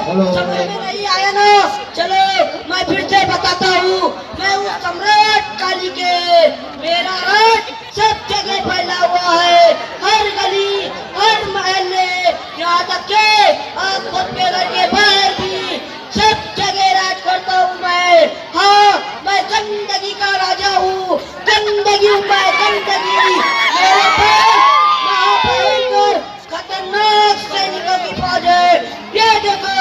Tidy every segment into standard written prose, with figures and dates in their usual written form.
समझ में नहीं आया ना? चलो मैं फिर से बताता हूँ। मैं हूँ सम्राट काली के। मेरा राज सब जगह फैला हुआ है, हर गली हर मोहल्ले, यहाँ तक के आप खुद के घर के बाहर भी सब जगह राज करता हूँ मैं। हाँ, मैं गंदगी का राजा हूँ। गंदगी हूँ मैं, गंदगी। मेरे पास महाभयंकर खतरनाक सैनिकों की फौज है। ये देखो।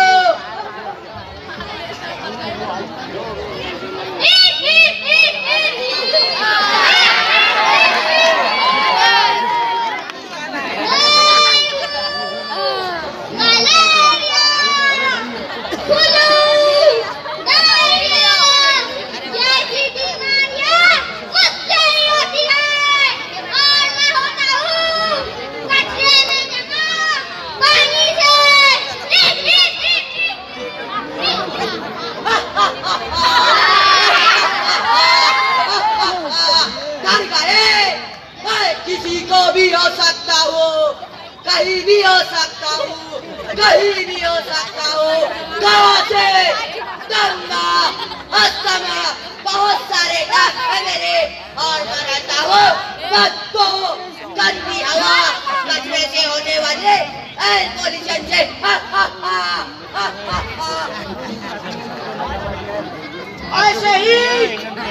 किसी को भी हो सकता हूँ, कहीं भी हो सकता हूँ, कहीं भी हो सकता हूँ। गाँव से गंगा अस्तमा बहुत सारे राग है मेरे, और मैं रहता हूँ बदबू, गंदी हवा, कचरे से होने वाले एयर पोल्यूशन से। ऐसे ही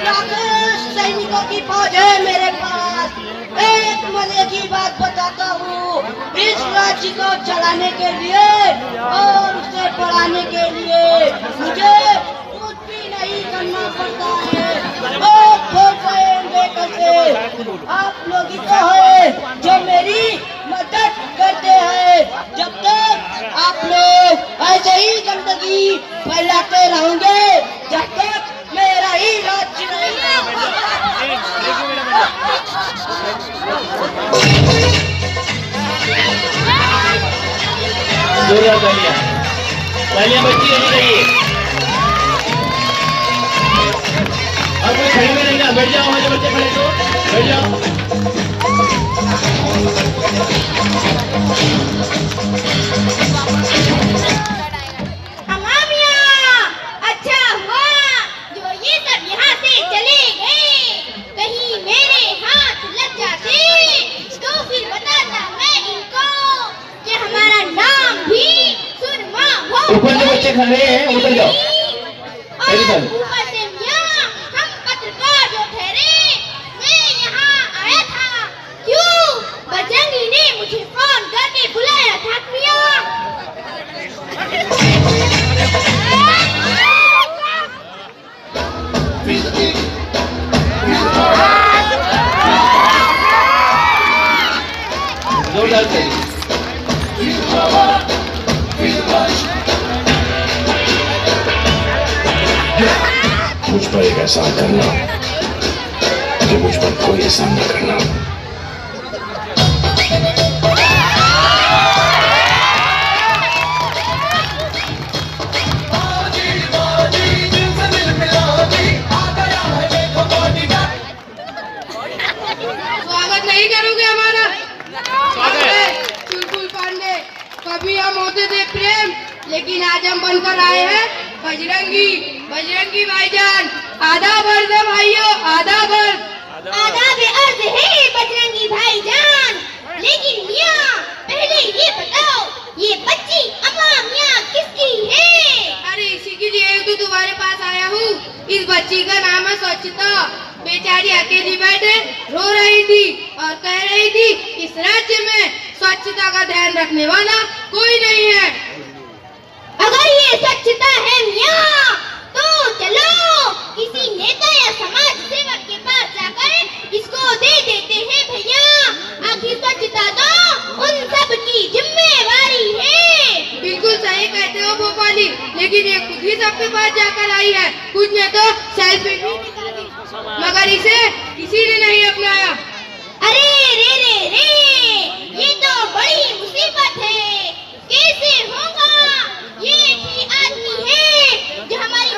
राकेश सैनिकों की फौज है मेरे पास। एक मजे की बात बताता हूँ। इस राज्य को चलाने के लिए और उसे बढ़ाने के लिए मुझे कुछ भी नहीं करना पड़ता है। आप लोग ही तो है जो मेरी मदद करते हैं। जब तक आप लोग ऐसे ही गंदगी फैलाते रहोगे, जब तक मेरा ही राज्य रहेगा। तालियां बच्ची होनी चाहिए। और कोई खड़े में नहीं ना, बैठ जाओ। हमारे बच्चे खड़े तो बैठ जाओ। अच्छा हुआ जो ये सब यहाँ से चले गए। कहीं मेरे हाथ लग जाते तो फिर बताता मैं इनको कि हमारा नाम भी सुरमा हो। ऊपर जो बच्चे खड़े हैं उतर जाओ। और ऊपर से मियां, हम पत्रकार जो ठहरे, मैं यहाँ आया था क्यों? बजरंगी ने मुझे फोन करके बुलाया था मियां। जोरदार से मुझ पर एक एहसान करना कि मुझ पर कोई एहसान न करना। स्वागत नहीं करोगे हमारा? चुलबुल पांडे, कभी हम होते थे प्रेम, लेकिन आज हम बनकर आए हैं बजरंगी। बजरंगी भाईजान, आदाब अर्ज है भाइयों, आदाब अर्ज। आदाब अर्ज है बजरंगी भाईजान। लेकिन मियां, पहले ये बताओ, ये बच्ची अम्मा मियां किसकी है? अरे इसी के लिए तो तुम्हारे पास आया हूँ। इस बच्ची का नाम है स्वच्छता। बेचारी अकेली बैठे रो रही थी और कह रही थी इस राज्य में स्वच्छता का ध्यान रखने वाला कोई नहीं है। अगर ये स्वच्छता है मियां, तो चलो किसी नेता या समाज सेवक के पास जाकर इसको दे देते हैं भैया। आखिर स्वच्छता तो उन सब की जिम्मेवारी है। बिल्कुल सही कहते हो भोपाली, लेकिन ये खुद ही सबके पास जाकर आई है। कुछ ने तो सेल्फी भी निकाली, मगर इसे किसी ने नहीं अपनाया। अरे रे रे रे, ये तो बड़ी मुसीबत है। कैसे होगा? ये एक ही आदमी है जो हमारी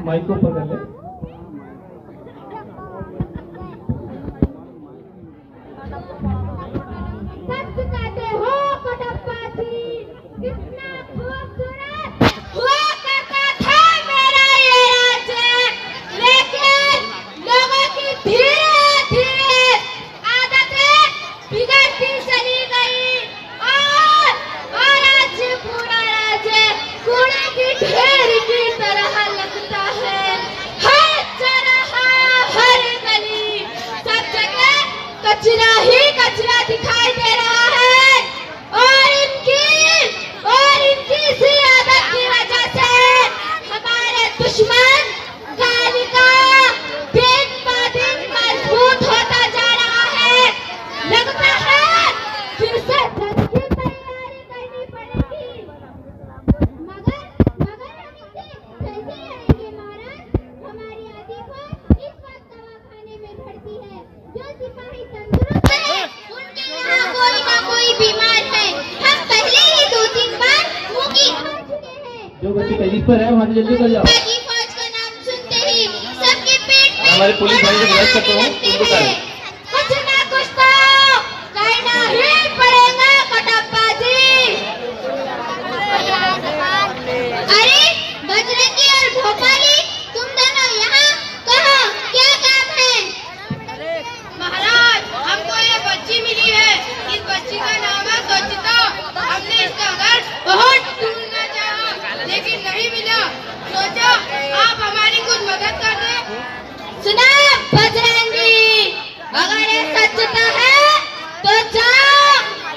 माइक को ऊपर कर ले। सच कहते हो कटप्पा जी, कितना खूबसूरत हुआ करता था मेरा ये राज्य, लेकिन लोगों की धीरे धीरे आदतें बिगड़ती चली गई और राज्य पूरा राज्य कूड़े की ढेर की तरह लगता है। हर चौराहा, हर गली, सब जगह कचरा ही कचरा दिखाई दे रहा है और इनकी इसी आदत की वजह से हमारे दुश्मन कालिका दिन ब दिन मजबूत होता जा रहा है। लगता है फिर से जंग की तैयारी करनी पड़ेगी, मगर हम इसे कैसे लड़ेंगे महाराज? हमारी आदि फौज इस वक्त दवाखाने में भर्ती है, जो सिपाही तंदुरुस्त है उनके यहाँ कोई ना कोई बीमार है। हम पहले ही 2-3 बार मुंह की खा चुके हैं। जो बच्ची कलीस पर है वहाँ से जल्दी कर जाओ। बाकी फौज का नाम सुनते ही सबके पेट में हमारे पुलिस भाई से मदद करता हूँ, उनको करें। कुछ ना कुछ तो करना ही पड़ेगा कटप्पा जी। अरे बजरंगी और भोपाली, तुम दोनों यहाँ कहो, क्या काम है? महाराज, हमको ये बच्ची मिली है। इस बच्ची का नाम है स्वच्छता। हमने इसका घर बहुत ढूंढना चाहा, लेकिन नहीं मिला। सोचा आप हमारी कुछ मदद कर दें। सुना बजरंगी, अगर ये सच्चता है तो जाओ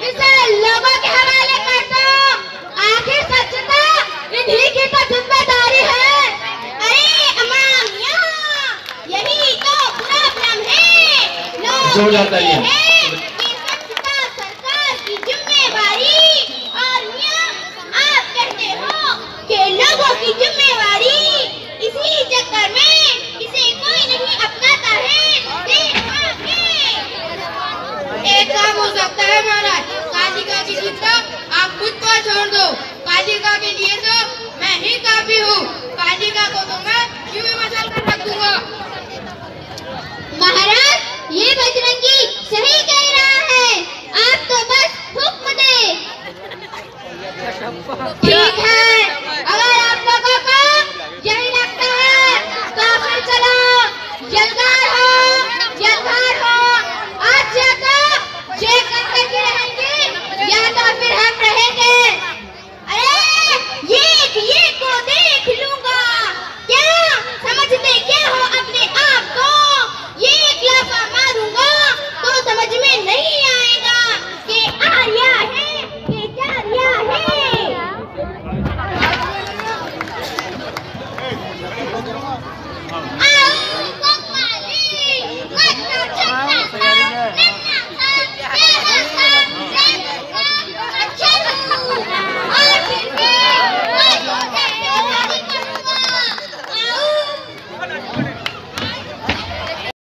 इसे लोगों के हवाले कर दो। आखिर सच्चता इन्हीं की तो जिम्मेदारी है। अरे अम्मा मियां, यही तो प्रॉब्लम है। लोग जोरदार कहते तालियां। हैं कि सच्चता सरकार की जिम्मेवारी, और मियां आप कहते हो कि लोगों की जिम्मेवारी। इसी चक्कर में इसे कोई नहीं अपनाता है। एक काम हो सकता है महाराज, कालिका की चिंता आप खुद पर छोड़ दो। कालिका के लिए तो मैं ही काफी हूँ। कालिका को तो मैं यूं ही मसल कर रख दूंगा। महाराज, ये बजरंगी सही कह रहा है, आप तो बस हुक्म दे। ठीक है,